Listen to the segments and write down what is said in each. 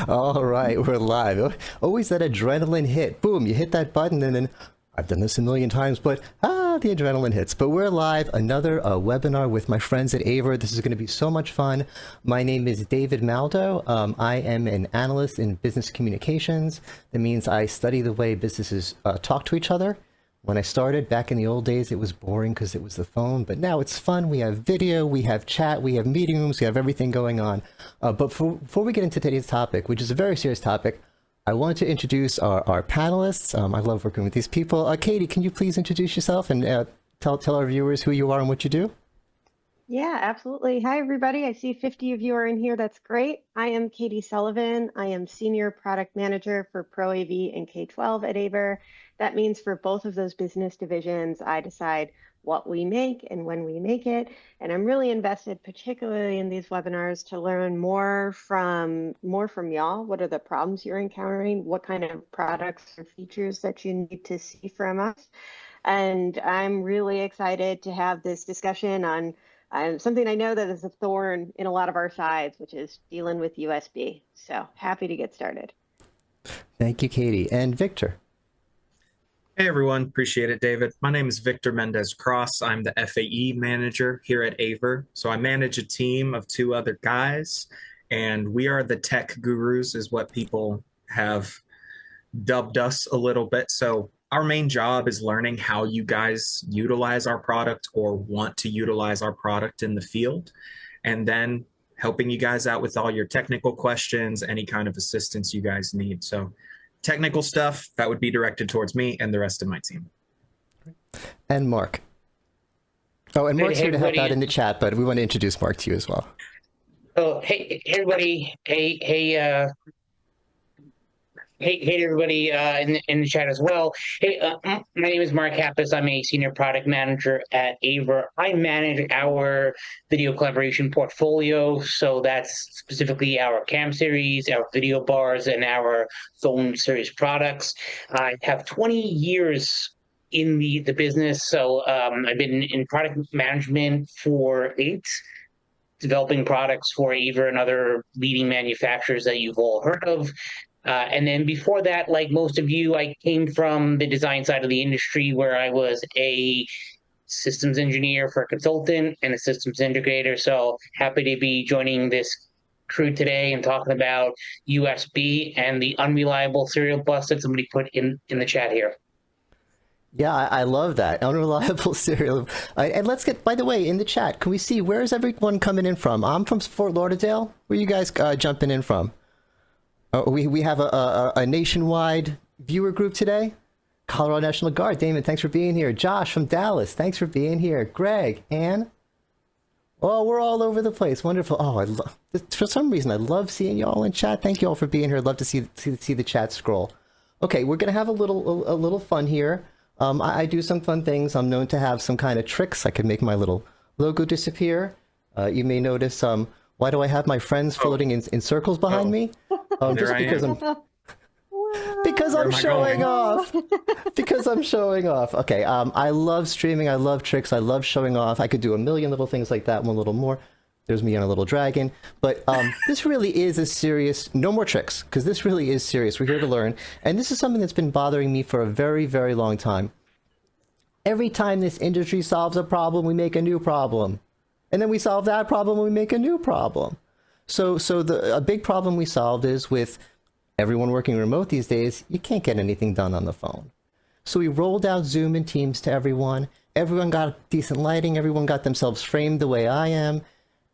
All right, we're live. Always that adrenaline hit. Boom, you hit that button and then I've done this a million times, but the adrenaline hits. But we're live, another webinar with my friends at AVer. This is going to be so much fun. My name is David Maldow. I am an analyst in business communications. That means I study the way businesses talk to each other. When I started back in the old days, it was boring because it was the phone, but now it's fun. We have video, we have chat, we have meeting rooms, we have everything going on. But before we get into today's topic, which is a very serious topic, I want to introduce our panelists. I love working with these people. Katie, can you please introduce yourself and tell our viewers who you are and what you do? Yeah, absolutely. Hi, everybody. I see 50 of you are in here. That's great. I am Katie Sullivan. I am Senior Product Manager for Pro AV and K-12 at AVer. That means for both of those business divisions, I decide what we make and when we make it. And I'm really invested, particularly in these webinars, to learn more from y'all. What are the problems you're encountering? What kind of products or features that you need to see from us? And I'm really excited to have this discussion on something I know that is a thorn in a lot of our sides, which is dealing with USB. So happy to get started. Thank you, Katie. And Victor. Hey everyone, appreciate it, David. My name is Victor Mendez-Cross. I'm the FAE manager here at AVer. So I manage a team of two other guys, and we are the tech gurus is what people have dubbed us a little bit. So our main job is learning how you guys utilize our product or want to utilize our product in the field, and then helping you guys out with all your technical questions, any kind of assistance you guys need. So technical stuff, that would be directed towards me and the rest of my team. And Mark. Oh, and Mark's here to help out in the chat, but we want to introduce Mark to you as well. Oh, hey everybody. Hey everybody in the chat as well. Hey, my name is Marc Happes. I'm a senior product manager at AVer. I manage our video collaboration portfolio, so that's specifically our cam series, our video bars, and our phone series products. I have 20 years in the business, so I've been in product management for 8, developing products for AVer and other leading manufacturers that you've all heard of. And then before that, like most of you, I came from the design side of the industry where I was a systems engineer for a consultant and a systems integrator. So happy to be joining this crew today and talking about USB and the unreliable serial bus that somebody put in the chat here. Yeah, I love that. Unreliable serial. And let's get, by the way, in the chat, can we see, where is everyone coming in from? I'm from Fort Lauderdale. Where are you guys jumping in from? We have a nationwide viewer group today. Colorado National Guard. Damon, thanks for being here. Josh from Dallas, thanks for being here. Greg, Ann. Oh, we're all over the place. Wonderful. Oh, for some reason, I love seeing y'all in chat. Thank you all for being here. I'd love to see the chat scroll. Okay, we're gonna have a little fun here. I do some fun things. I'm known to have some kind of tricks. I could make my little logo disappear. You may notice. Why do I have my friends floating in circles behind me? Just because I'm showing off. Because I'm showing off. Okay, I love streaming. I love tricks. I love showing off. I could do a million little things like that. One little more. There's me on a little dragon. But this really is a serious. No more tricks, because this really is serious. We're here to learn, and this is something that's been bothering me for a very, very long time. Every time this industry solves a problem, we make a new problem. And then we solve that problem and we make a new problem. So a big problem we solved is with everyone working remote these days, you can't get anything done on the phone. So we rolled out Zoom and Teams to everyone. Everyone got decent lighting. Everyone got themselves framed the way I am.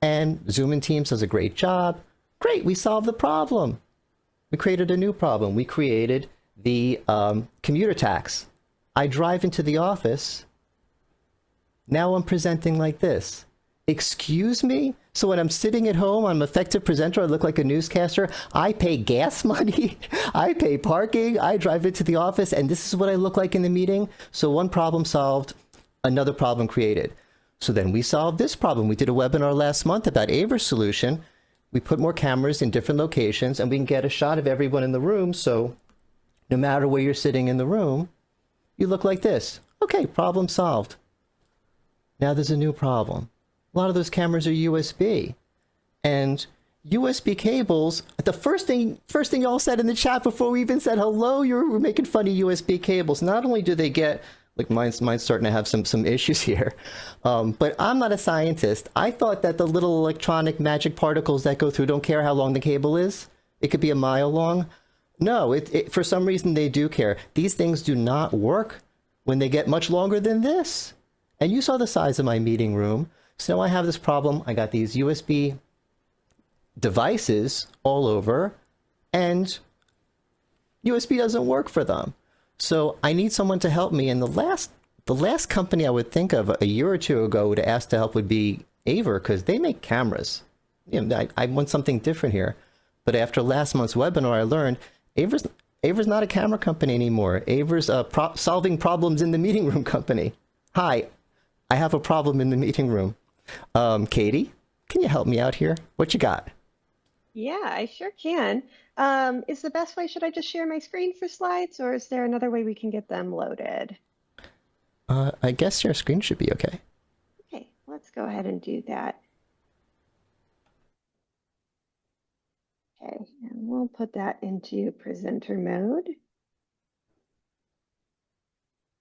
And Zoom and Teams does a great job. Great, we solved the problem. We created a new problem. We created the commuter tax. I drive into the office. Now I'm presenting like this. Excuse me? So when I'm sitting at home, I'm an effective presenter, I look like a newscaster, I pay gas money, I pay parking, I drive into the office, and this is what I look like in the meeting. So one problem solved, another problem created. So then we solved this problem. We did a webinar last month about AVer's solution. We put more cameras in different locations, and we can get a shot of everyone in the room, so no matter where you're sitting in the room, you look like this. Okay, problem solved. Now there's a new problem. A lot of those cameras are USB. And USB cables. The first thing y'all said in the chat before we even said hello, you were making fun of USB cables. Not only do they get, like mine's starting to have some issues here, but I'm not a scientist. I thought that the little electronic magic particles that go through don't care how long the cable is. It could be a mile long. No, for some reason they do care. These things do not work when they get much longer than this. And you saw the size of my meeting room. So now I have this problem. I got these USB devices all over, and USB doesn't work for them. So I need someone to help me. And the last company I would think of a year or two ago to ask to help would be AVer, because they make cameras. You know, I want something different here. But after last month's webinar, I learned AVer's not a camera company anymore. AVer's a solving problems in the meeting room company. Hi, I have a problem in the meeting room. Katie, can you help me out here? What you got? Yeah, I sure can. Is the best way, should I just share my screen for slides, or is there another way we can get them loaded? I guess your screen should be okay. Okay, let's go ahead and do that. Okay, and we'll put that into presenter mode.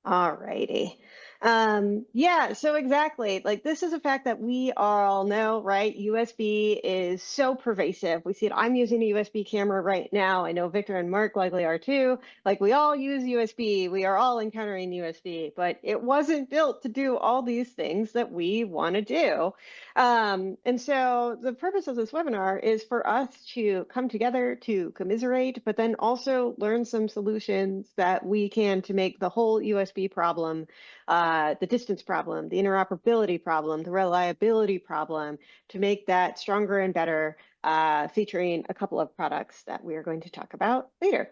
All righty. Yeah, so exactly. Like, this is a fact that we all know, right? USB is so pervasive. We see it. I'm using a USB camera right now. I know Victor and Mark likely are too. Like, we all use USB. We are all encountering USB, but it wasn't built to do all these things that we want to do. And so the purpose of this webinar is for us to come together to commiserate, but then also learn some solutions that we can to make the whole USB problem, the distance problem, the interoperability problem, the reliability problem, to make that stronger and better, featuring a couple of products that we are going to talk about later.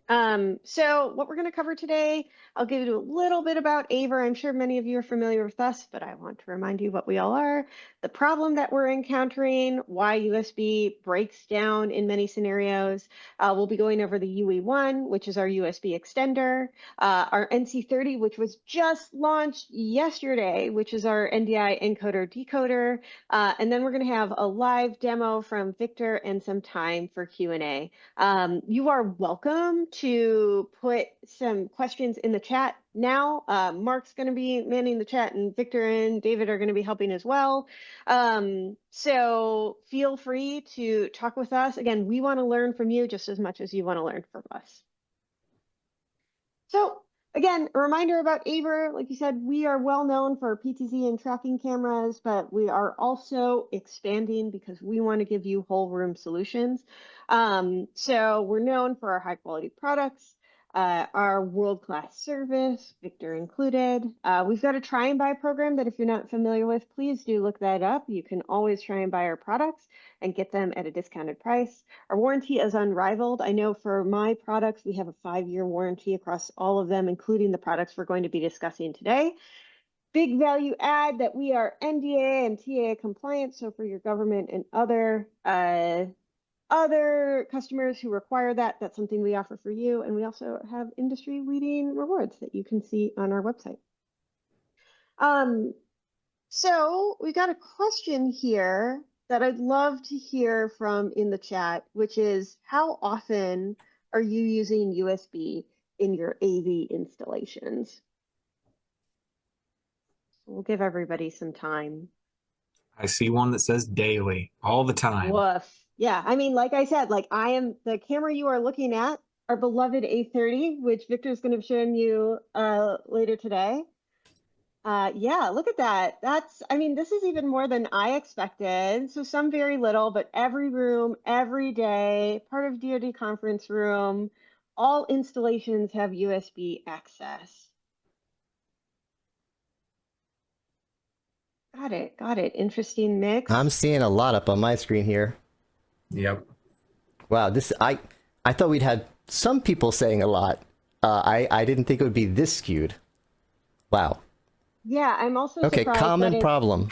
So what we're going to cover today, I'll give you a little bit about AVer. I'm sure many of you are familiar with us, but I want to remind you what we all are, the problem that we're encountering, why USB breaks down in many scenarios. We'll be going over the UE1, which is our USB extender, our NC30, which was just launched yesterday, which is our NDI encoder decoder. And then we're going to have a live demo from Victor and some time for Q&A. You are welcome to put some questions in the chat now. Mark's going to be manning the chat, and Victor and David are going to be helping as well. So feel free to talk with us. Again, we want to learn from you just as much as you want to learn from us. So again, a reminder about AVer. Like you said, we are well known for PTZ and tracking cameras, but we are also expanding because we want to give you whole room solutions. So we're known for our high quality products, our world-class service, Victor included. We've got a try and buy program that if you're not familiar with, please do look that up. You can always try and buy our products and get them at a discounted price. Our warranty is unrivaled. I know for my products, we have a 5-year warranty across all of them, including the products we're going to be discussing today. Big value add that we are NDA and TAA compliant. So for your government and other customers who require that, that's something we offer for you. And we also have industry leading rewards that you can see on our website. So we got a question here that I'd love to hear from in the chat, which is, how often are you using USB in your AV installations? We'll give everybody some time. I see one that says daily, all the time. Woof. Yeah, I mean, like I said, like the camera you are looking at, our beloved A30, which Victor's going to show you later today. Yeah, look at that. I mean, this is even more than I expected. So some very little, but every room, every day, part of DoD conference room, all installations have USB access. Got it. Interesting mix. I'm seeing a lot up on my screen here. Yep. Wow, I thought we'd had some people saying a lot. I didn't think it would be this skewed. Wow. Yeah, I'm also Okay, surprised common that problem.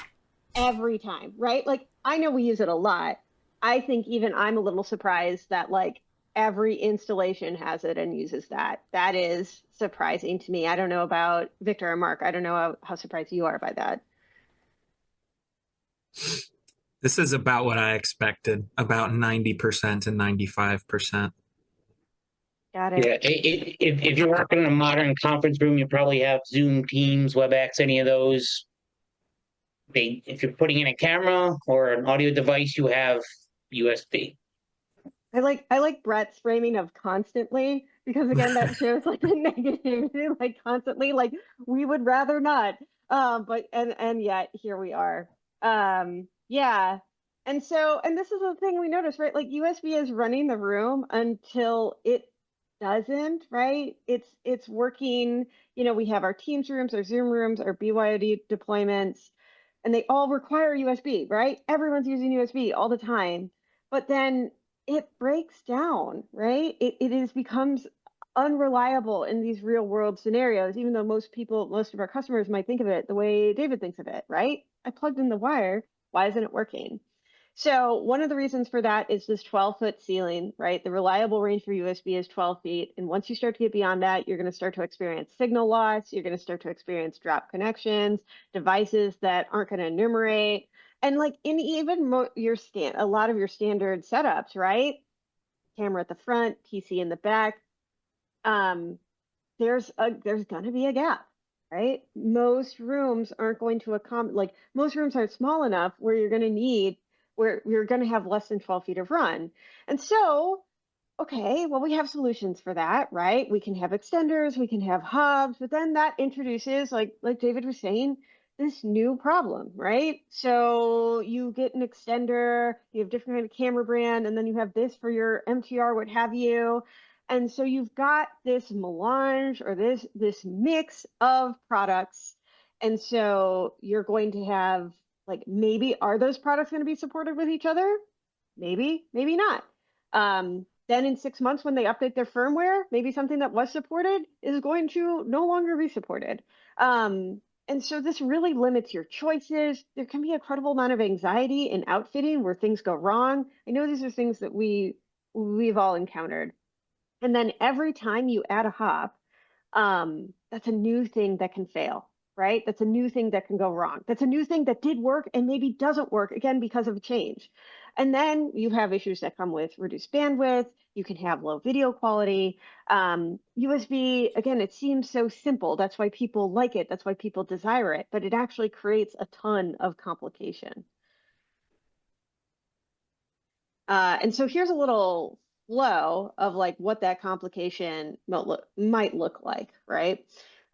every time, right? Like, I know we use it a lot. I think even I'm a little surprised that like every installation has it and uses that. That is surprising to me. I don't know about Victor or Mark. I don't know how surprised you are by that. This is about what I expected, about 90% and 95%. Got it. Yeah, if you're working in a modern conference room, you probably have Zoom, Teams, WebEx, any of those. If you're putting in a camera or an audio device, you have USB. I like Brett's framing of constantly because again that shows like the negativity, like constantly, like we would rather not. But and yet here we are. Yeah. And so and this is the thing we notice, right? Like USB is running the room until it doesn't, right? It's working, we have our Teams rooms, our Zoom rooms, our BYOD deployments, and they all require USB, right? Everyone's using USB all the time. But then it breaks down, right? It is becomes unreliable in these real world scenarios, even though most of our customers might think of it the way David thinks of it, right? I plugged in the wire. Why isn't it working? So one of the reasons for that is this 12-foot ceiling, right? The reliable range for USB is 12 feet. And once you start to get beyond that, you're going to start to experience signal loss. You're going to start to experience drop connections, devices that aren't going to enumerate. And like in even a lot of your standard setups, right? Camera at the front, PC in the back. There's going to be a gap, right? Most rooms aren't going to accommodate, like most rooms aren't small enough where you're going to have less than 12 feet of run. And so, okay, well, we have solutions for that, right? We can have extenders, we can have hubs, but then that introduces, like David was saying, this new problem, right? So you get an extender, you have different kind of camera brand, and then you have this for your MTR, what have you. And so you've got this melange or this mix of products. And so you're going to have like maybe are those products going to be supported with each other? Maybe, maybe not. Then in 6 months when they update their firmware, maybe something that was supported is going to no longer be supported. And so this really limits your choices. There can be a credible amount of anxiety in outfitting where things go wrong. I know these are things that we've all encountered. And then every time you add a hop, that's a new thing that can fail, right? That's a new thing that can go wrong. That's a new thing that did work and maybe doesn't work again because of a change. And then you have issues that come with reduced bandwidth. You can have low video quality. USB, again, it seems so simple. That's why people like it. That's why people desire it. But it actually creates a ton of complication. And so here's a little flow of like what that complication might look like, right?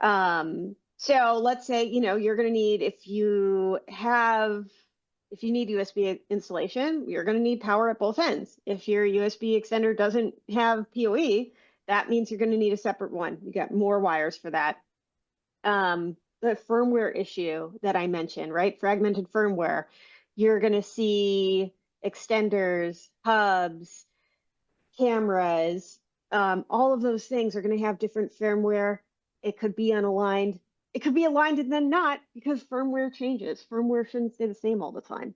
So let's say, you're going to need, if you need USB installation, you're going to need power at both ends. If your USB extender doesn't have PoE, that means you're going to need a separate one. You got more wires for that. The firmware issue that I mentioned, right? Fragmented firmware. You're going to see extenders, hubs, cameras, all of those things are going to have different firmware. It could be unaligned. It could be aligned and then not because firmware changes. Firmware shouldn't stay the same all the time.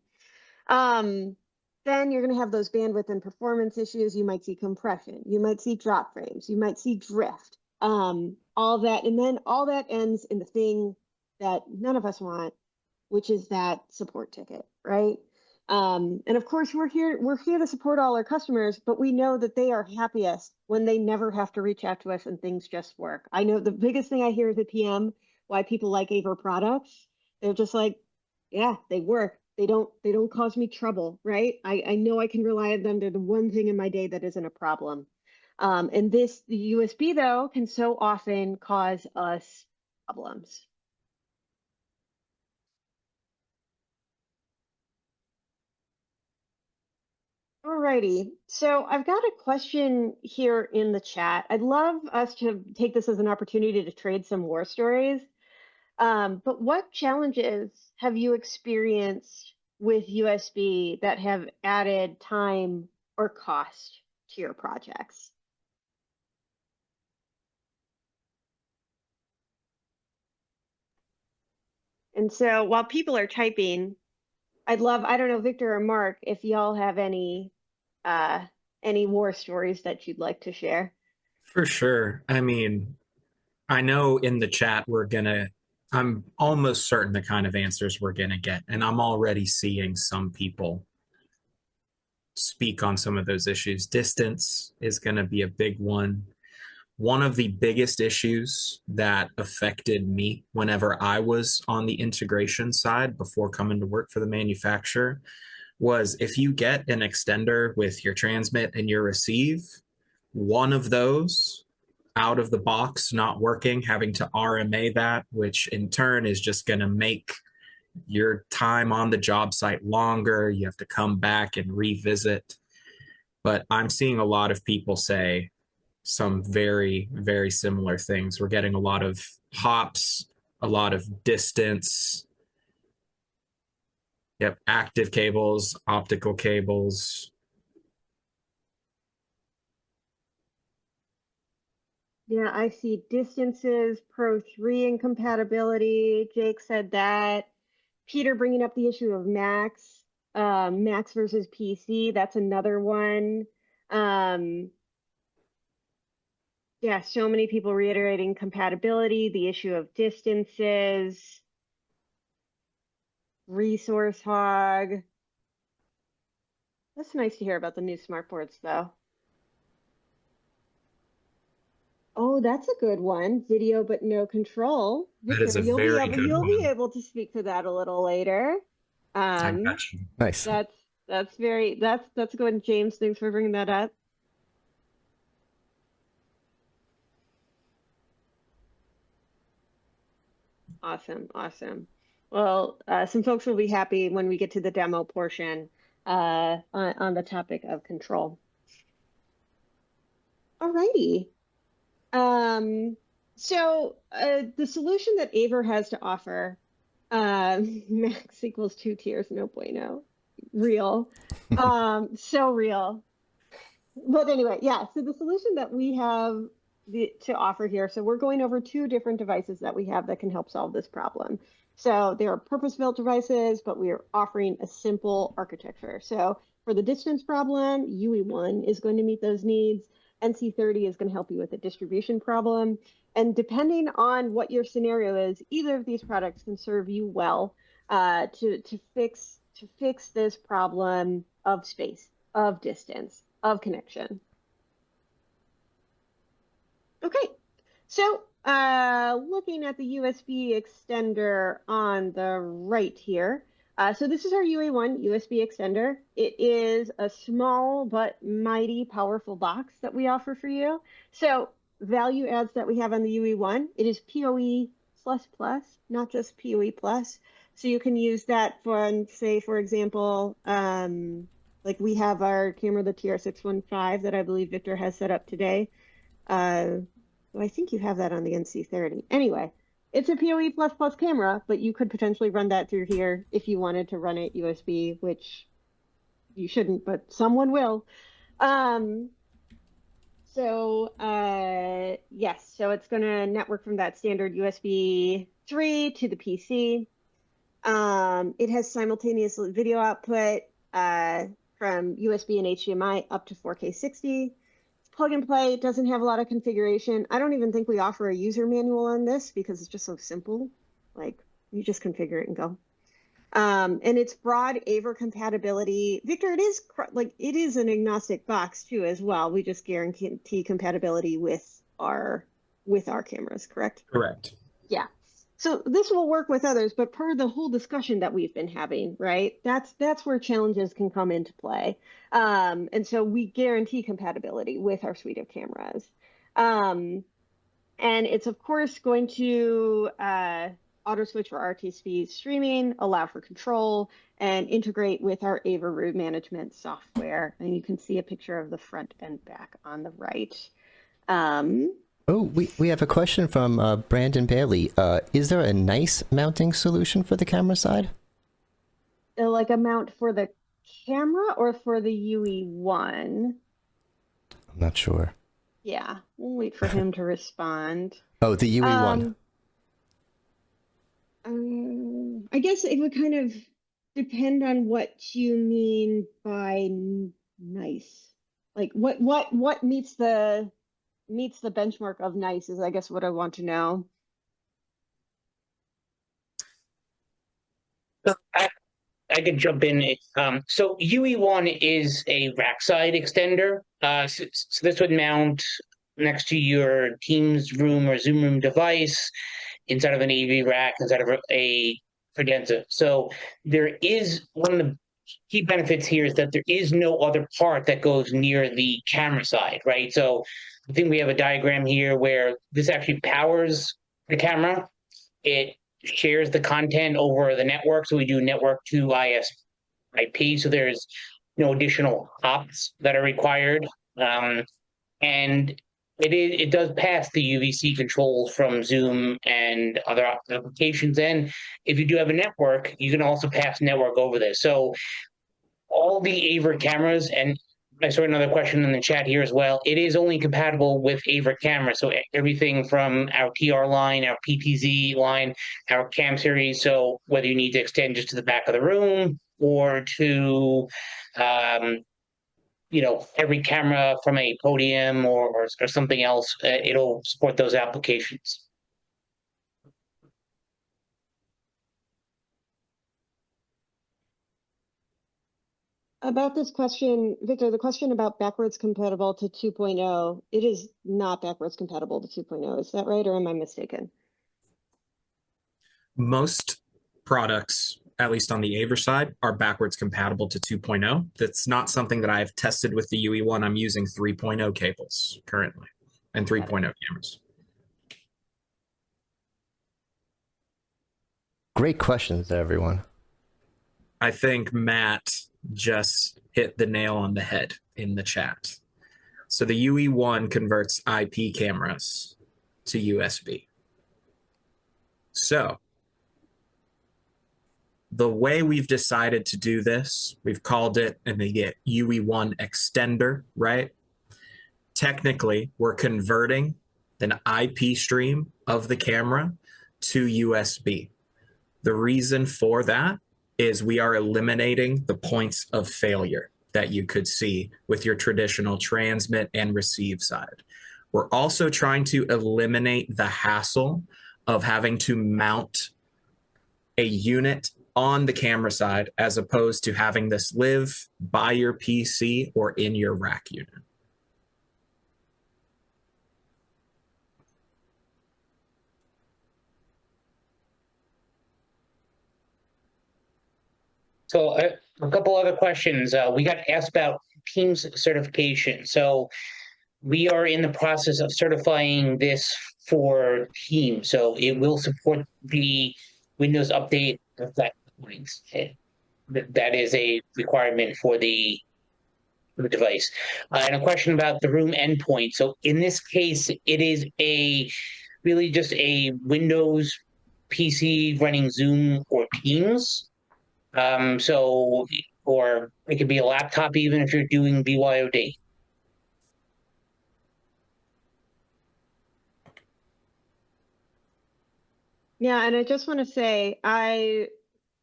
Then you're going to have those bandwidth and performance issues. You might see compression. You might see drop frames. You might see drift. All that. And then all that ends in the thing that none of us want, which is that support ticket, right? And of course, we're here to support all our customers, but we know that they are happiest when they never have to reach out to us and things just work. I know the biggest thing I hear as a PM, why people like AVer products, they're just like, yeah, they work. They don't cause me trouble, right? I know I can rely on them. They're the one thing in my day that isn't a problem. And the USB though can so often cause us problems. Alrighty, so I've got a question here in the chat. I'd love us to take this as an opportunity to trade some war stories. But what challenges have you experienced with USB that have added time or cost to your projects? And so while people are typing, I don't know, Victor or Mark, if y'all have any war stories that you'd like to share. For sure. I mean, I know in the chat we're going to I'm almost certain the kind of answers we're going to get. And I'm already seeing some people speak on some of those issues. Distance is going to be a big one. One of the biggest issues that affected me whenever I was on the integration side before coming to work for the manufacturer was if you get an extender with your transmit and your receive, one of those out of the box not working, having to RMA that, which in turn is just going to make your time on the job site longer. You have to come back and revisit. But I'm seeing a lot of people say some very, very similar things. We're getting a lot of hops, a lot of distance. Yep, active cables, optical cables. Yeah, I see distances, Pro 3 incompatibility. Jake said that. Peter bringing up the issue of Max, Max versus PC. That's another one. Yeah, so many people reiterating compatibility, the issue of distances, resource hog. That's nice to hear about the new smart boards, though. Oh, that's a good one. Video but no control. That is Victor, a very good you'll be one. able to speak to that a little later. I got you. Nice. That's a good one. James, thanks for bringing that up. Awesome, awesome. Well, some folks will be happy when we get to the demo portion on the topic of control. Alrighty. So the solution that AVer has to offer, max equals 2 tiers, no bueno. Real. So real. But anyway, yeah, so the solution that we have to offer here, so we're going over 2 different devices that we have that can help solve this problem. So they are purpose-built devices, but we are offering a simple architecture. So for the distance problem, UE1 is going to meet those needs. NC30 is going to help you with the distribution problem. And depending on what your scenario is, either of these products can serve you well to fix this problem of space, of distance, of connection. Okay, so looking at the USB extender on the right here. So this is our UE1 USB extender. It is a small but mighty powerful box that we offer for you. So value adds that we have on the UE1, it is PoE++, not just PoE+. So you can use that for, say, for example, like we have our camera, the TR615 that I believe Victor has set up today. Well, I think you have that on the NC30. Anyway, it's a PoE++ camera, but you could potentially run that through here if you wanted to run it USB, which you shouldn't, but someone will. Yes, so it's going to network from that standard USB 3 to the PC. It has simultaneous video output from USB and HDMI up to 4K 60. Plug and play. It doesn't have a lot of configuration. I don't even think we offer a user manual on this because it's just so simple. Like you just configure it and go. And it's broad AVer compatibility. Victor, it is an agnostic box too as well. We just guarantee compatibility with our cameras, correct? Correct. Yeah. So this will work with others, but per the whole discussion that we've been having, right? That's where challenges can come into play. And so we guarantee compatibility with our suite of cameras. And it's of course going to auto switch for RTSP streaming, allow for control, and integrate with our AVer route management software. And you can see a picture of the front and back on the right. Oh, we have a question from Brandon Bailey. Is there a nice mounting solution for the camera side? Like a mount for the camera or for the UE1? I'm not sure. Yeah, we'll wait for him to respond. Oh, the UE1. I guess it would kind of depend on what you mean by nice. Like what meets the benchmark of nice is I guess what I want to know. I could jump in. So UE1 is a rackside extender. So this would mount next to your Teams room or Zoom room device inside of an AV rack, inside of a credenza. So there is one of the key benefits here is that there is no other part that goes near the camera side, right? So I think we have a diagram here where this actually powers the camera. It shares the content over the network. So we do network to IP. So there's no additional hops that are required. And it does pass the UVC controls from Zoom and other applications. And if you do have a network, you can also pass network over this. So all the AVer cameras, and I saw another question in the chat here as well. It is only compatible with AVer cameras. So everything from our TR line, our PTZ line, our cam series. So whether you need to extend just to the back of the room or to, every camera from a podium or something else, it'll support those applications. About this question, Victor, the question about backwards compatible to 2.0, it is not backwards compatible to 2.0. Is that right, or am I mistaken? Most products, at least on the AVer side, are backwards compatible to 2.0. That's not something that I've tested with the UE1. I'm using 3.0 cables currently and 3.0 cameras. Great questions, everyone. I think Matt just hit the nail on the head in the chat. So the UE1 converts IP cameras to USB. So the way we've decided to do this, we've called it the UE1 Extender, right? Technically, we're converting an IP stream of the camera to USB. The reason for that is we are eliminating the points of failure that you could see with your traditional transmit and receive side. We're also trying to eliminate the hassle of having to mount a unit on the camera side as opposed to having this live by your PC or in your rack unit. So a couple other questions. We got asked about Teams certification. So we are in the process of certifying this for Teams. So it will support the Windows update of that point. That is a requirement for the device. And a question about the room endpoint. So in this case, it is really just a Windows PC running Zoom or Teams. Or it could be a laptop even if you're doing BYOD. Yeah, and I just want to say,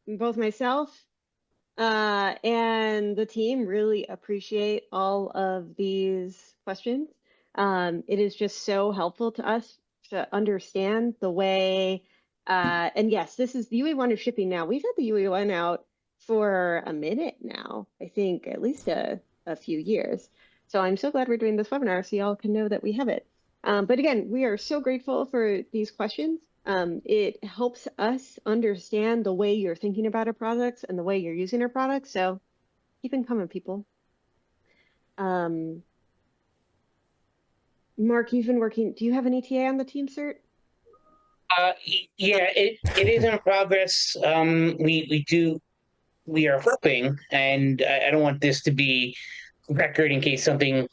both myself and the team really appreciate all of these questions. It is just so helpful to us to understand the way, and yes, this is the UE1 is shipping now. We've had the UE1 out for a minute now, I think at least a few years. So I'm so glad we're doing this webinar so y'all can know that we have it. But again, we are so grateful for these questions. It helps us understand the way you're thinking about our products and the way you're using our products. So keep them coming, people. Mark, you've been working. Do you have an ETA on the team cert? Yeah, it is in progress. We are hoping, and I don't want this to be record in case something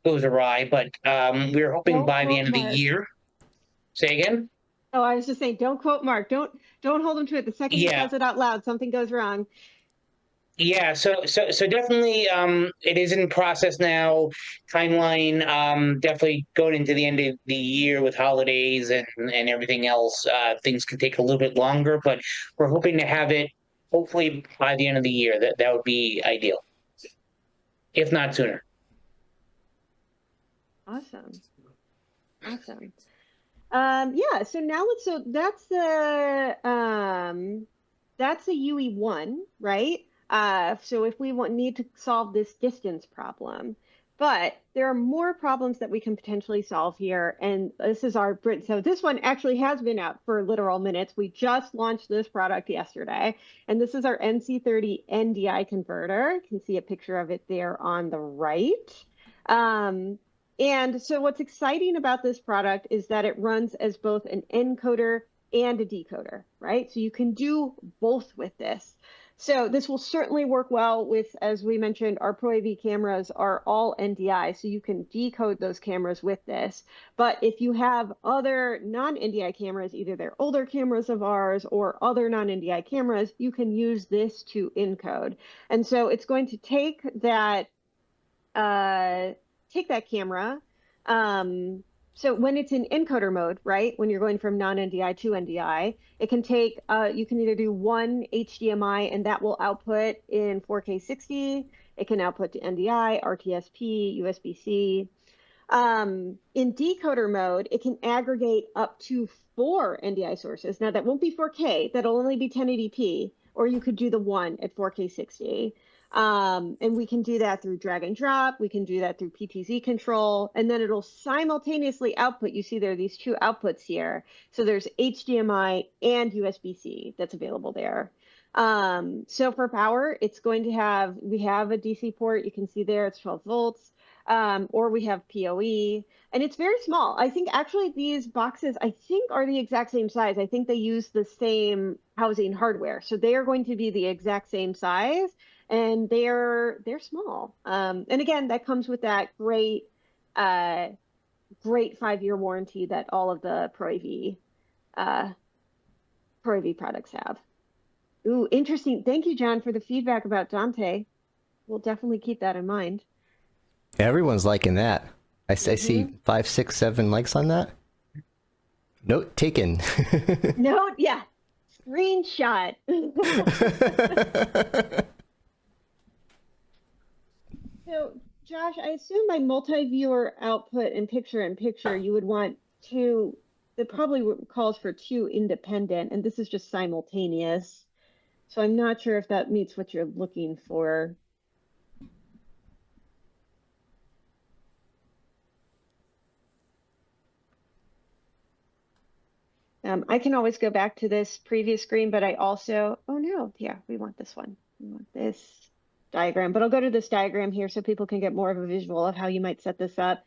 goes awry, but we're hoping by the end of the year. Say again? Oh, I was just saying, don't quote Mark. Don't hold him to it. The second he says it out loud, something goes wrong. Yeah, so definitely it is in process now. Timeline definitely going into the end of the year with holidays and everything else. Things can take a little bit longer, but we're hoping to have it hopefully by the end of the year. That would be ideal, if not sooner. Awesome. Yeah, so now so that's the that's a UE1, right? So if we need to solve this distance problem, but there are more problems that we can potentially solve here. And this is our Brit. So this one actually has been out for literal minutes. We just launched this product yesterday. And this is our NC30 NDI converter. You can see a picture of it there on the right. And so what's exciting about this product is that it runs as both an encoder and a decoder, right? So you can do both with this. So this will certainly work well with, as we mentioned, our Pro AV cameras are all NDI, so you can decode those cameras with this. But if you have other non-NDI cameras, either they're older cameras of ours or other non-NDI cameras, you can use this to encode. And so it's going to take that camera. So when it's in encoder mode, right, when you're going from non-NDI to NDI, it can take, you can either do one HDMI and that will output in 4K 60. It can output to NDI, RTSP, USB-C. In decoder mode, it can aggregate up to 4 NDI sources. Now that won't be 4K, that'll only be 1080p, or you could do the one at 4K 60. And we can do that through drag and drop. We can do that through PTZ control, and then it'll simultaneously output. You see there are these 2 outputs here. So there's HDMI and USB-C that's available there. So for power, it's going to have, we have a DC port. You can see there it's 12 volts. Or we have PoE, and it's very small. I think actually these boxes, I think, are the exact same size. I think they use the same housing hardware, so they are going to be the exact same size, and they're small. And again, that comes with that great 5-year warranty that all of the Pro AV products have. Ooh, interesting. Thank you, John, for the feedback about Dante. We'll definitely keep that in mind. Everyone's liking that. I see 5, 6, 7 likes on that. Note taken. Note, yeah. Screenshot. So, Josh, I assume by multi-viewer output and picture you would want 2, it probably calls for 2 independent, and this is just simultaneous. So I'm not sure if that meets what you're looking for. I can always go back to this previous screen, but I also, oh no, yeah, we want this one. We want this diagram, but I'll go to this diagram here so people can get more of a visual of how you might set this up.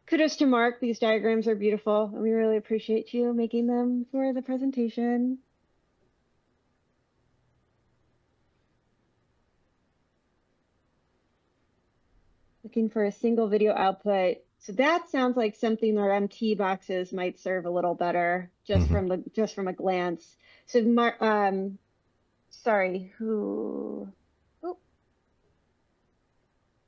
Kudos to Mark. These diagrams are beautiful, and we really appreciate you making them for the presentation. Looking for a single video output. So that sounds like something our MT boxes might serve a little better, just from a glance. So sorry, who? Oh,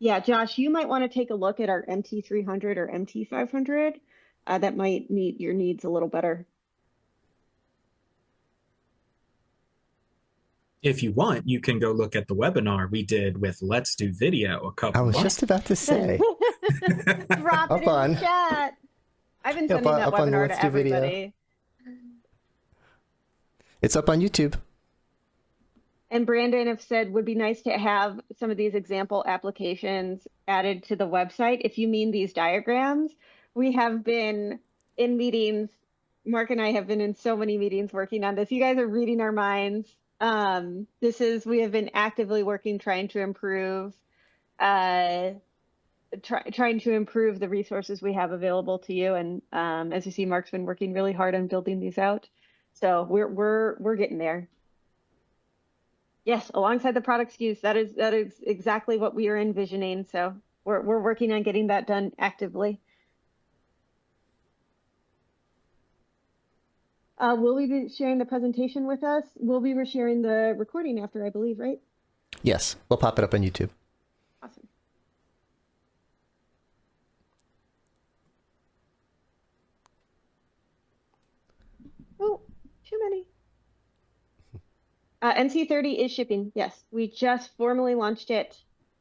yeah, Josh, you might want to take a look at our MT300 or MT500. That might meet your needs a little better. If you want, you can go look at the webinar we did with Let's Do Video a couple I was months. just about to say. Drop it in the chat. I've been sending that webinar to everybody. It's up on YouTube. And Brandon have said would be nice to have some of these example applications added to the website. If you mean these diagrams, we have been in meetings. Mark and I have been in so many meetings working on this. You guys are reading our minds. We have been actively working, trying to improve the resources we have available to you. And as you see, Mark's been working really hard on building these out. So we're getting there. Yes, alongside the product SKUs, that is exactly what we are envisioning. So we're working on getting that done actively. Will we be sharing the presentation with us? We'll be sharing the recording after, I believe, right? Yes, we'll pop it up on YouTube. Awesome. Oh, too many. NC30 is shipping. Yes, we just formally launched it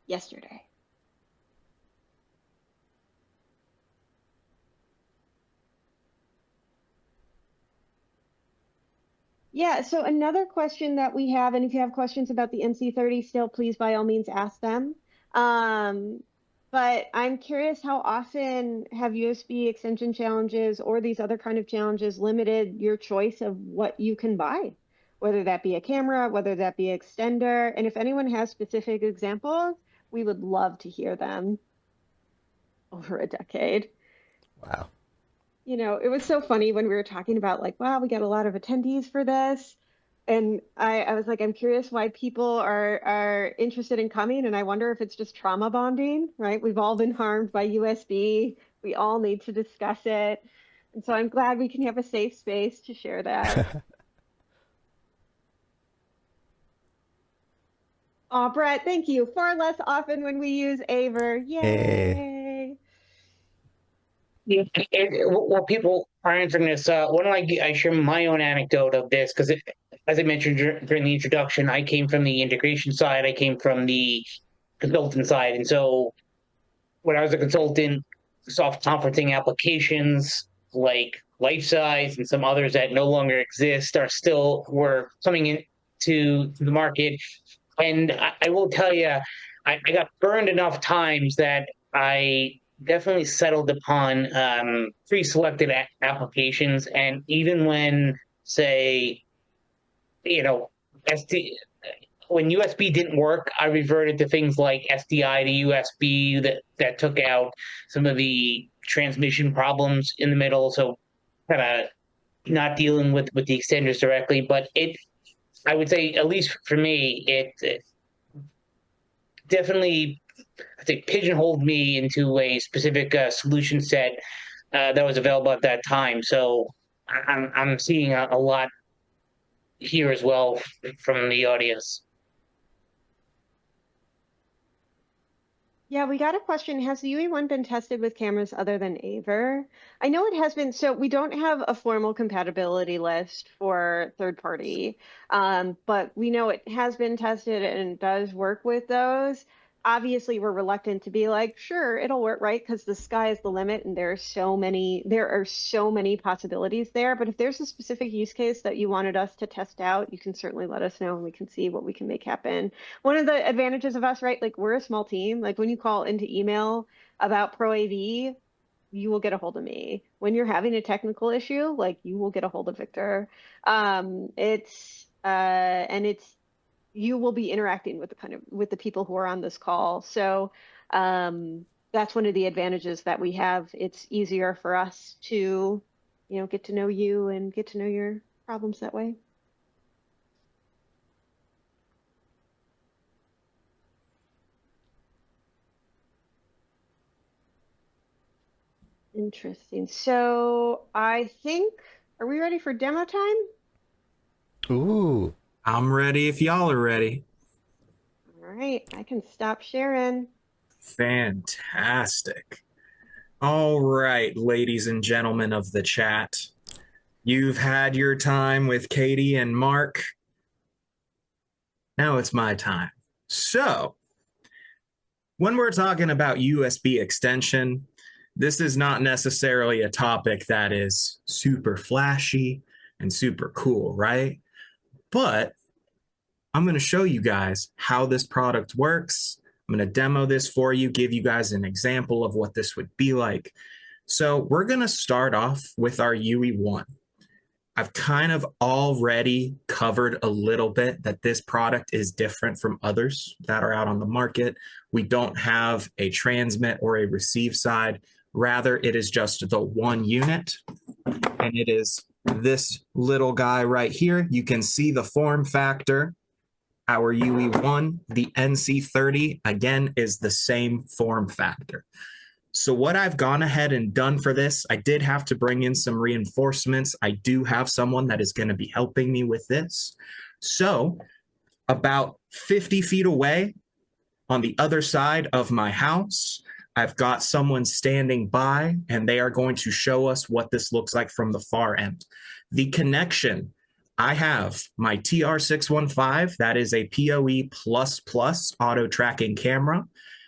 yesterday. Yeah, so another question that we have, and if you have questions about the NC30 still, please by all means ask them. But I'm curious, how often have USB extension challenges or these other kind of challenges limited your choice of what you can buy? Whether that be a camera, whether that be an extender, and if anyone has specific examples, we would love to hear them over a decade. Wow. You know, it was so funny when we were talking about like, wow, we got a lot of attendees for this. And I was like, I'm curious why people are interested in coming. And I wonder if it's just trauma bonding, right? We've all been harmed by USB. We all need to discuss it. And so I'm glad we can have a safe space to share that. Oh, Brett, thank you. Far less often when we use AVer. Hey. Yay. Yeah, well, people are answering this. Why don't I share my own anecdote of this? Because as I mentioned during the introduction, I came from the integration side. I came from the consultant side, and so when I was a consultant, soft conferencing applications like Lifesize and some others that no longer exist were coming into the market. And I will tell you, I got burned enough times that I definitely settled upon pre-selected applications. And even when, say, you know, SD, when USB didn't work, I reverted to things like SDI to USB that took out some of the transmission problems in the middle. So kind of not dealing with the extenders directly, but I would say, at least for me, it definitely, I think, pigeonholed me into a specific solution set that was available at that time. So I'm seeing a lot here as well from the audience. Yeah, we got a question. Has the UE1 been tested with cameras other than AVer? I know it has been. So we don't have a formal compatibility list for third party, but we know it has been tested and does work with those. Obviously, we're reluctant to be like, sure, it'll work, right? Because the sky is the limit, and there are so many possibilities there. But if there's a specific use case that you wanted us to test out, you can certainly let us know, and we can see what we can make happen. One of the advantages of us, right? Like we're a small team. Like when you call into email about Pro AV, you will get a hold of me. When you're having a technical issue, like you will get a hold of Victor. And it's you will be interacting with the people who are on this call. So that's one of the advantages that we have. It's easier for us to, get to know you and get to know your problems that way. Interesting. So I think, are we ready for demo time? Ooh. I'm ready if y'all are ready. All right, I can stop sharing. Fantastic. All right, ladies and gentlemen of the chat. You've had your time with Katie and Marc. Now it's my time. So, when we're talking about USB extension, this is not necessarily a topic that is super flashy and super cool, right? But I'm going to show you guys how this product works. I'm going to demo this for you, give you guys an example of what this would be like. So we're going to start off with our UE1. I've kind of already covered a little bit that this product is different from others that are out on the market. We don't have a transmit or a receive side. Rather, it is just the one unit, and it is this little guy right here. You can see the form factor. Our UE1, the NC30, again, is the same form factor. So what I've gone ahead and done for this, I did have to bring in some reinforcements. I do have someone that is going to be helping me with this. So about 50 feet away on the other side of my house, I've got someone standing by, and they are going to show us what this looks like from the far end. The connection, I have my TR615, that is a PoE++ auto tracking camera.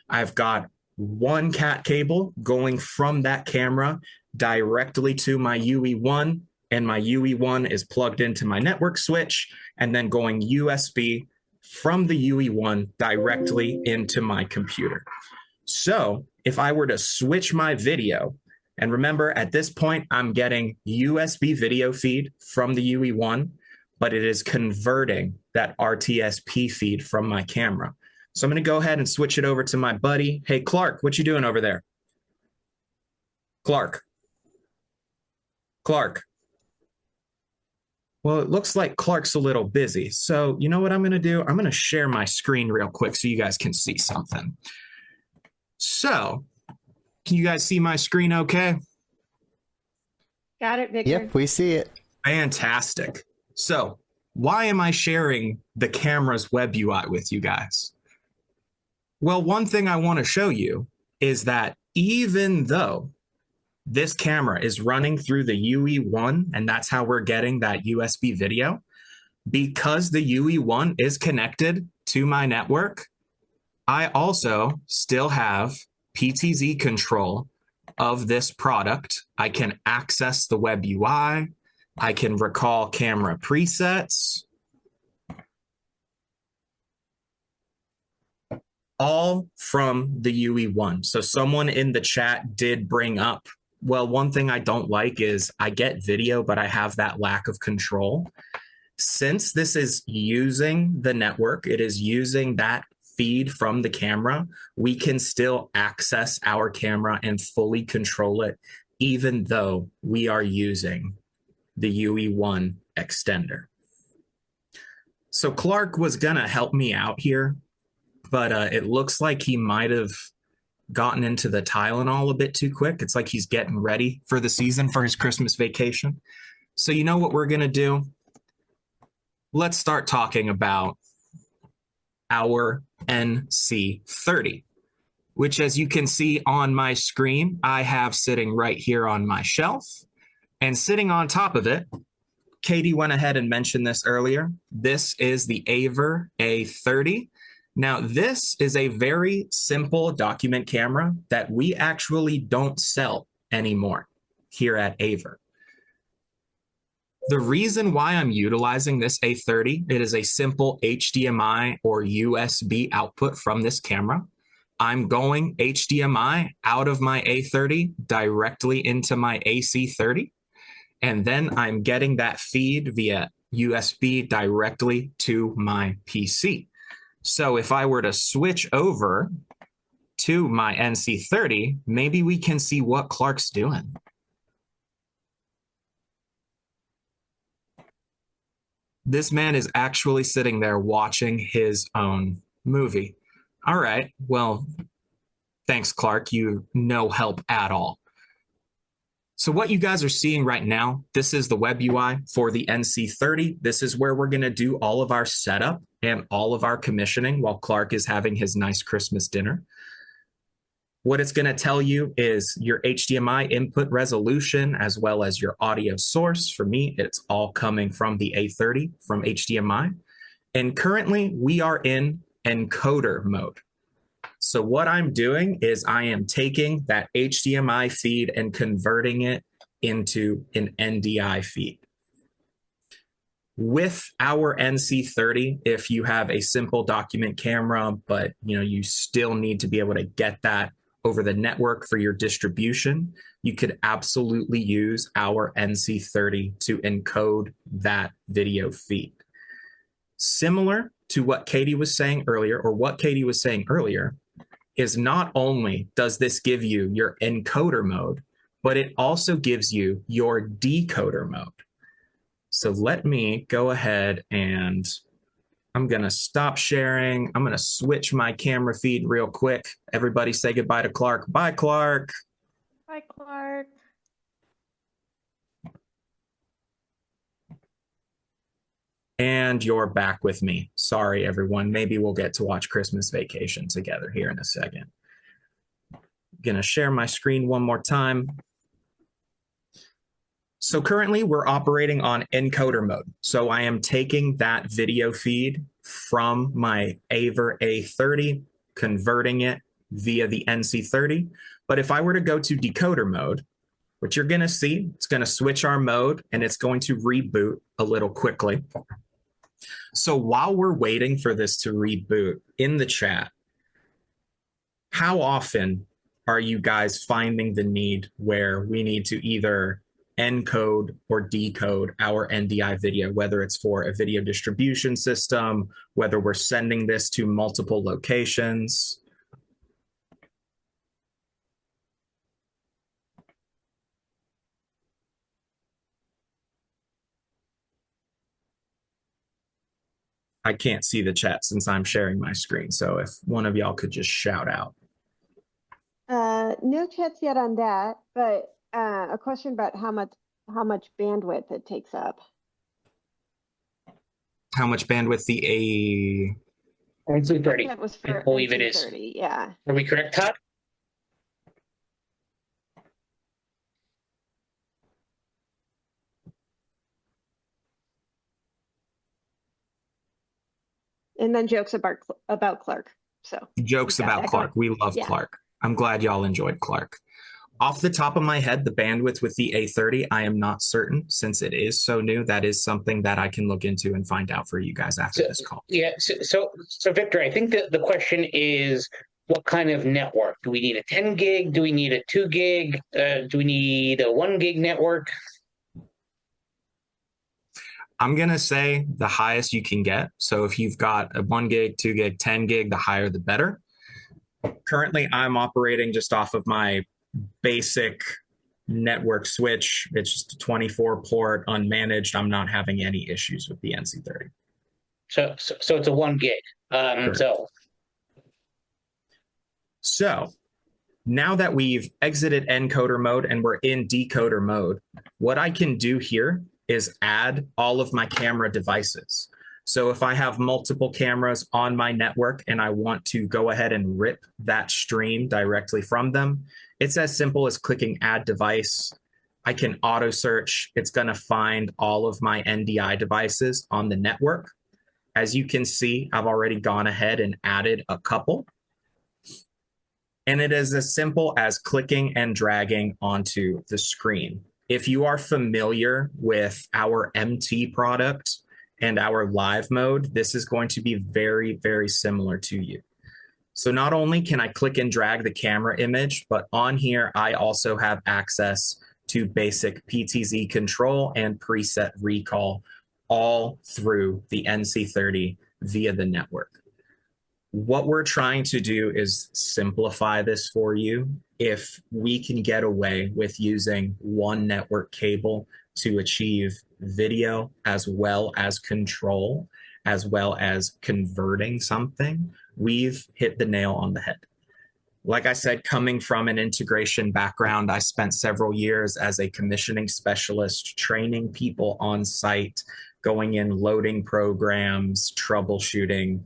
I've got one cat cable going from that camera directly to my UE1 and my UE1 is plugged into my network switch and then going USB from the UE1 directly into my computer. So if I were to switch my video, and remember at this point, I'm getting USB video feed from the UE1, but it is converting that RTSP feed from my camera. So I'm going to go ahead and switch it over to my buddy. Hey, Clark, what you doing over there? Clark. Well, it looks like Clark's a little busy. So you know what I'm going to do? I'm going to share my screen real quick so you guys can see something. So can you guys see my screen okay? Got it, Victor. Yep, we see it. Fantastic. So why am I sharing the camera's web UI with you guys? Well, one thing I want to show you is that even though this camera is running through the UE1, and that's how we're getting that USB video, because the UE1 is connected to my network, I also still have PTZ control of this product. I can access the web UI. I can recall camera presets. All from the UE1. So someone in the chat did bring up, well, one thing I don't like is I get video, but I have that lack of control. Since this is using the network, it is using that feed from the camera, we can still access our camera and fully control it, even though we are using the UE1 extender. So Clark was gonna help me out here, but it looks like he might have gotten into the Tylenol a bit too quick. It's like he's getting ready for the season for his Christmas vacation. So you know what we're going to do? Let's start talking about our NC30, which, as you can see on my screen, I have sitting right here on my shelf. And sitting on top of it, Katie went ahead and mentioned this earlier. This is the AVer A30. Now, this is a very simple document camera that we actually don't sell anymore here at AVer. The reason why I'm utilizing this A30, it is a simple HDMI or USB output from this camera. I'm going HDMI out of my A30 directly into my AC30, and then I'm getting that feed via USB directly to my PC. So if I were to switch over to my NC30, maybe we can see what Clark's doing. This man is actually sitting there watching his own movie. All right, well, thanks, Clark. You no help at all. So what you guys are seeing right now, this is the web UI for the NC30. This is where we're going to do all of our setup and all of our commissioning while Clark is having his nice Christmas dinner. What it's going to tell you is your HDMI input resolution as well as your audio source. For me, it's all coming from the A30 from HDMI. And currently we are in encoder mode. So what I'm doing is I am taking that HDMI feed and converting it into an NDI feed. With our NC30, if you have a simple document camera, but you still need to be able to get that over the network for your distribution, you could absolutely use our NC30 to encode that video feed. Similar to what Katie was saying earlier, is not only does this give you your encoder mode, but it also gives you your decoder mode. So let me go ahead and I'm going to stop sharing. I'm going to switch my camera feed real quick. Everybody say goodbye to Clark. Bye, Clark. Bye, Clark. And you're back with me. Sorry, everyone. Maybe we'll get to watch Christmas Vacation together here in a second. I'm going to share my screen one more time. So currently we're operating on encoder mode. So I am taking that video feed from my AVer A30, converting it via the NC30. But if I were to go to decoder mode, what you're going to see, it's going to switch our mode and it's going to reboot a little quickly. So while we're waiting for this to reboot, in the chat, how often are you guys finding the need where we need to either encode or decode our NDI video, whether it's for a video distribution system, whether we're sending this to multiple locations? I can't see the chat since I'm sharing my screen. So if one of y'all could just shout out. No chats yet on that, but a question about how much bandwidth it takes up. How much bandwidth the NC30. That was for I believe it is. NC30, yeah. Are we correct, Todd? And then jokes about Clark. So jokes about Clark. We love Clark. I'm glad y'all enjoyed Clark. Off the top of my head, the bandwidth with the A30, I am not certain since it is so new. That is something that I can look into and find out for you guys after this call. Yeah. So Victor, I think that the question is, what kind of network? Do we need a 10 gig? Do we need a 2 gig? Do we need a 1 gig network? I'm going to say the highest you can get. So if you've got a 1 gig, 2 gig, 10 gig, the higher the better. Currently, I'm operating just off of my basic network switch. It's just a 24 port unmanaged. I'm not having any issues with the NC30. So it's a 1 gig. So now that we've exited encoder mode and we're in decoder mode, what I can do here is add all of my camera devices. So if I have multiple cameras on my network and I want to go ahead and rip that stream directly from them, it's as simple as clicking add device. I can auto search. It's going to find all of my NDI devices on the network. As you can see, I've already gone ahead and added a couple. And it is as simple as clicking and dragging onto the screen. If you are familiar with our MT product and our live mode, this is going to be very, very similar to you. So not only can I click and drag the camera image, but on here, I also have access to basic PTZ control and preset recall all through the NC30 via the network. What we're trying to do is simplify this for you. If we can get away with using one network cable to achieve video as well as control, as well as converting something, we've hit the nail on the head. Like I said, coming from an integration background, I spent several years as a commissioning specialist, training people on site, going in, loading programs, troubleshooting.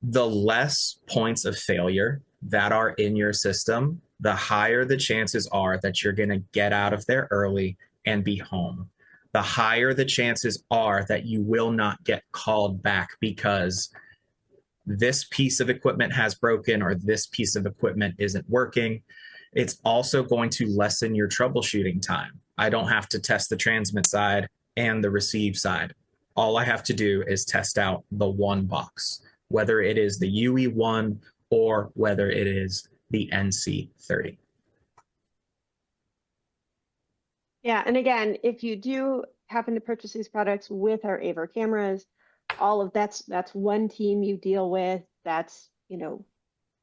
The less points of failure that are in your system, the higher the chances are that you're going to get out of there early and be home. The higher the chances are that you will not get called back because this piece of equipment has broken or this piece of equipment isn't working. It's also going to lessen your troubleshooting time. I don't have to test the transmit side and the receive side. All I have to do is test out the one box, whether it is the UE1 or whether it is the NC30. Yeah, and again, if you do happen to purchase these products with our AVer cameras, all of that's one team you deal with. That's,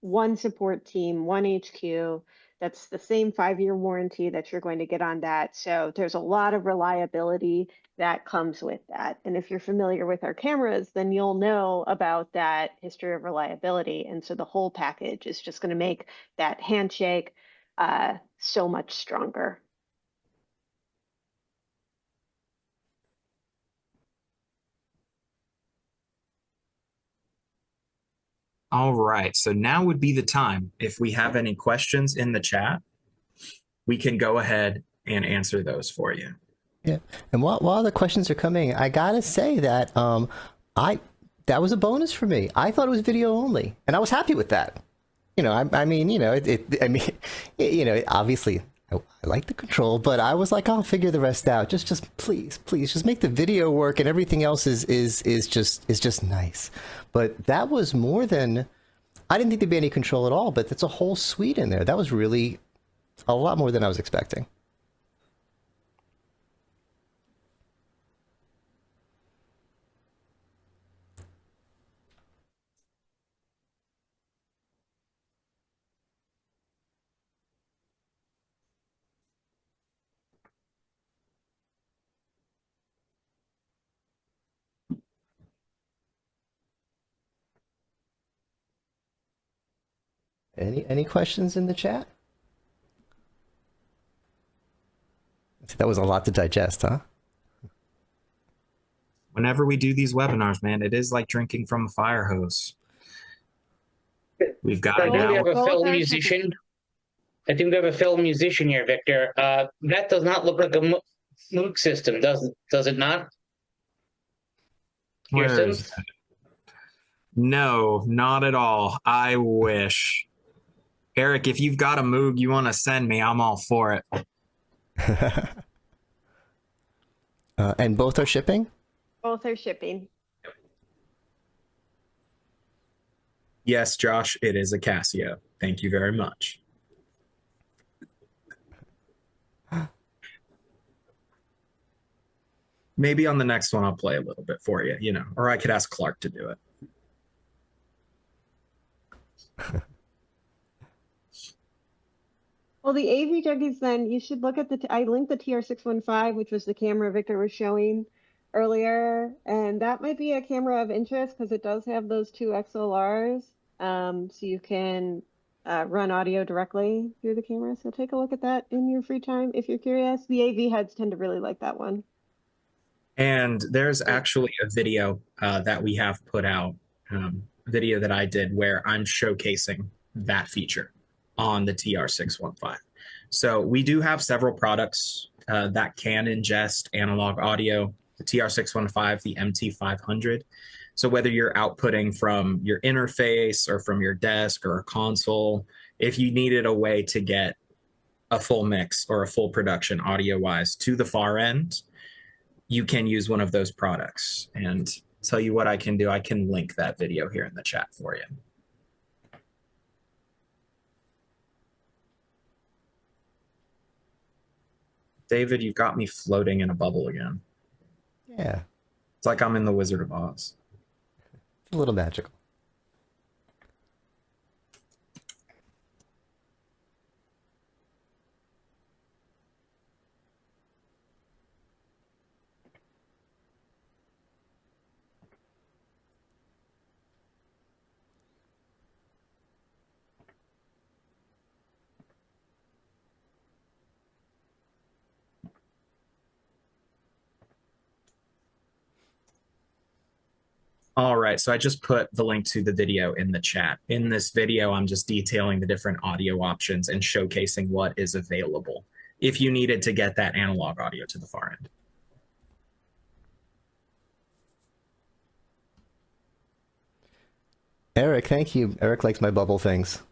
one support team, one HQ. That's the same 5-year warranty that you're going to get on that. So there's a lot of reliability that comes with that. And if you're familiar with our cameras, then you'll know about that history of reliability. And so the whole package is just going to make that handshake so much stronger. All right, so now would be the time. If we have any questions in the chat, we can go ahead and answer those for you. Yeah, and while the questions are coming, I gotta say that that was a bonus for me. I thought it was video only, and I was happy with that. Obviously I like the control, but I was like, I'll figure the rest out. Just please, just make the video work, and everything else is just nice. But that was more than I didn't think there'd be any control at all. But that's a whole suite in there. That was really a lot more than I was expecting. Any questions in the chat? That was a lot to digest, huh? Whenever we do these webinars, man, it is like drinking from a fire hose. We've got I it think we now. have a Both film are musician. I think we have a film musician here, Victor. That does not look like a Moog system, does it not? Your Where is synth? that? No, not at all. I wish. Eric, if you've got a Moog you want to send me, I'm all for it. And both are shipping? Both are shipping. Yes, Josh, it is a Casio. Thank you very much. Maybe on the next one I'll play a little bit for you, you know, or I could ask Clark to do it. Well, the AV juggies, then you should look at I linked the TR615, which was the camera Victor was showing earlier, and that might be a camera of interest because it does have those two XLRs, so you can run audio directly through the camera. So take a look at that in your free time if you're curious. The AV heads tend to really like that one. And there's actually a video that we have put out, video that I did where I'm showcasing that feature on the TR615. So we do have several products that can ingest analog audio, the TR615, the MT500. So whether you're outputting from your interface or from your desk or a console, if you needed a way to get a full mix or a full production audio-wise to the far end, you can use one of those products. And tell you what I can do, I can link that video here in the chat for you. David, you've got me floating in a bubble again. Yeah, It's like I'm in the Wizard of Oz. it's a little magical. All right, so I just put the link to the video in the chat. In this video, I'm just detailing the different audio options and showcasing what is available if you needed to get that analog audio to the far end. Eric, thank you. Eric likes my bubble things.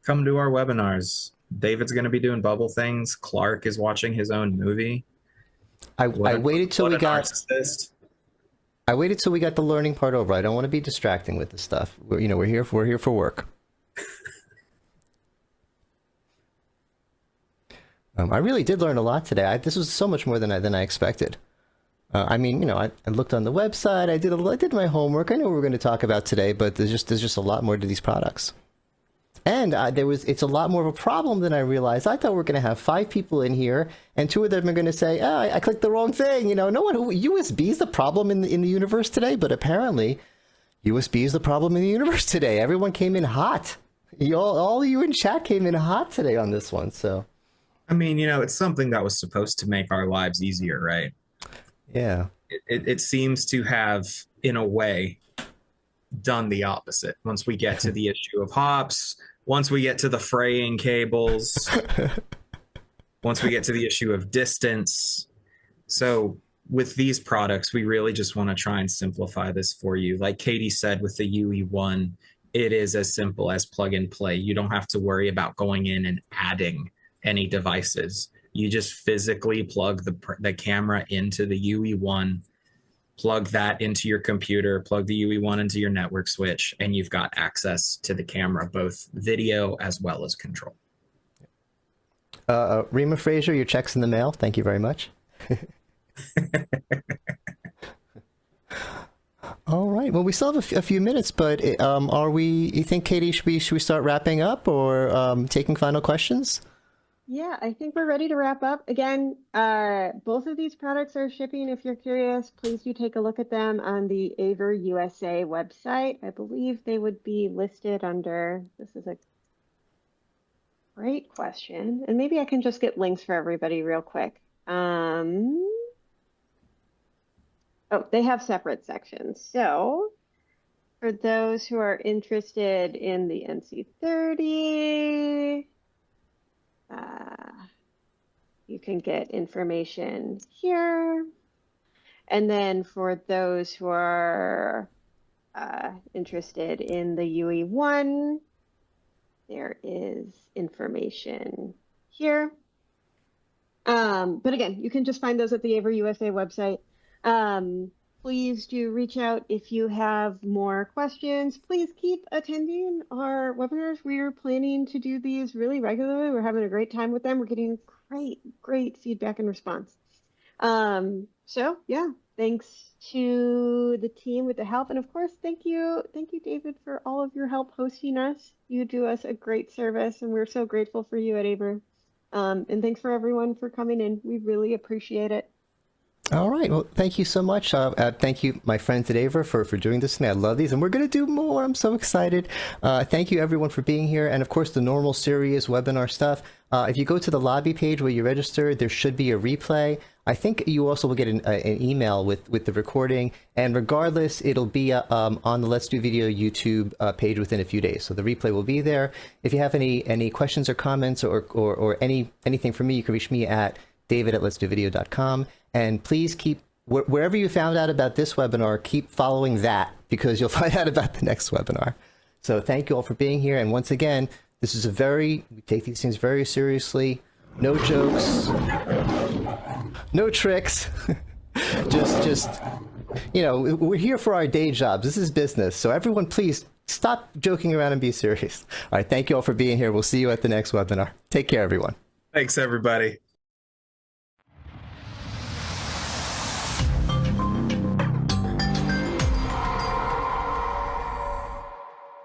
Come to our webinars. David's going to be doing bubble things. Clark is watching his own movie. I waited till we got narcissist. I waited till we got the learning part over. I don't want to be distracting with this stuff. We're here for work. I really did learn a lot today. This was so much more than I expected. I mean, I looked on the website. I did my homework. I know what we're going to talk about today, but there's just a lot more to these products. And it's a lot more of a problem than I realized. I thought we were going to have 5 people in here, and 2 of them are going to say, "Oh, I clicked the wrong thing." No one USB is the problem in the universe today, but apparently, USB is the problem in the universe today. Everyone came in hot. All of you in chat came in hot today on this one. So, I mean, it's something that was supposed to make our lives easier, right? yeah. It seems to have, in a way, done the opposite. Once we get to the issue of hops, once we get to the fraying cables, once we get to the issue of distance. So with these products, we really just want to try and simplify this for you. Like Katie said, with the UE1 it is as simple as plug and play. You don't have to worry about going in and adding any devices. You just physically plug the camera into the UE1, plug that into your computer, plug the UE1 into your network switch, and you've got access to the camera, both video as well as control. Rima Fraser, your check's in the mail. Thank you very much. All right. Well, we still have a few minutes, but you think, Katie, should we start wrapping up or taking final questions? Yeah, I think we're ready to wrap up. Again, both of these products are shipping. If you're curious, please do take a look at them on the AVer USA website. I believe they would be listed under, this is a great question. And maybe I can just get links for everybody real quick. Oh, they have separate sections. So for those who are interested in the NC30, you can get information here. And then for those who are interested in the UE1, there is information here. But again, you can just find those at the AVer USA website. Please do reach out if you have more questions. Please keep attending our webinars. We're planning to do these really regularly. We're having a great time with them. We're getting great feedback and response. So yeah, thanks to the team with the help. And of course, thank you, David, for all of your help hosting us. You do us a great service and we're so grateful for you at AVer. And thanks for everyone for coming in. We really appreciate it. All right. Well, thank you so much. Thank you, my friends at AVer, for doing this to me. I love these, and we're going to do more. I'm so excited. Thank you, everyone, for being here. And, of course, the normal serious webinar stuff. If you go to the lobby page where you register, there should be a replay. I think you also will get an email with the recording. And regardless, it'll be on the Let's Do Video YouTube page within a few days. So the replay will be there. If you have any questions or comments or anything for me, you can reach me at david@letsdovideo.com. And please keep, wherever you found out about this webinar, keep following that because you'll find out about the next webinar. So thank you all for being here. And once again, this is we take these things very seriously. No jokes, no tricks. just, we're here for our day jobs. This is business. So everyone, please stop joking around and be serious. All right. Thank you all for being here. We'll see you at the next webinar. Take care, everyone. Thanks, everybody.